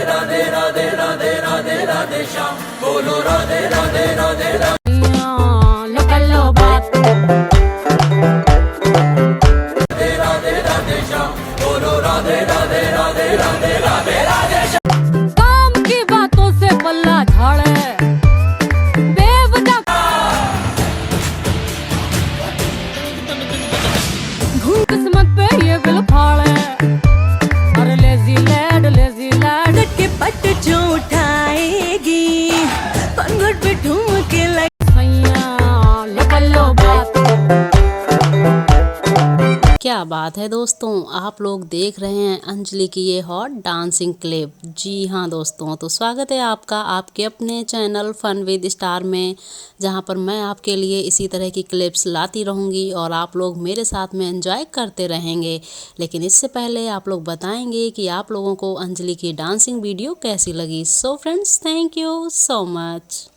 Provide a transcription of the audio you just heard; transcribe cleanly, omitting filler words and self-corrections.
राधे राधे राधे राधे राधे श्याम, बोलो राधे राधे राधे राधे राधे राधे श्याम, बोलो राधे राधे राधे राधे राधे राधे श्याम। काम की बातों से पल्ला झाड़े, बेवजह किस्मत पे ये बिल फाड़े। अरे लेजी लैड के पट जो उठाएगी पंगुट पे ठुमके क्या बात है दोस्तों, आप लोग देख रहे हैं अंजलि की ये हॉट डांसिंग क्लिप। जी हाँ दोस्तों, तो स्वागत है आपका आपके अपने चैनल फन विद स्टार में, जहां पर मैं आपके लिए इसी तरह की क्लिप्स लाती रहूंगी और आप लोग मेरे साथ में एंजॉय करते रहेंगे। लेकिन इससे पहले आप लोग बताएंगे कि आप लोगों को अंजलि की डांसिंग वीडियो कैसी लगी। So friends, thank you so much.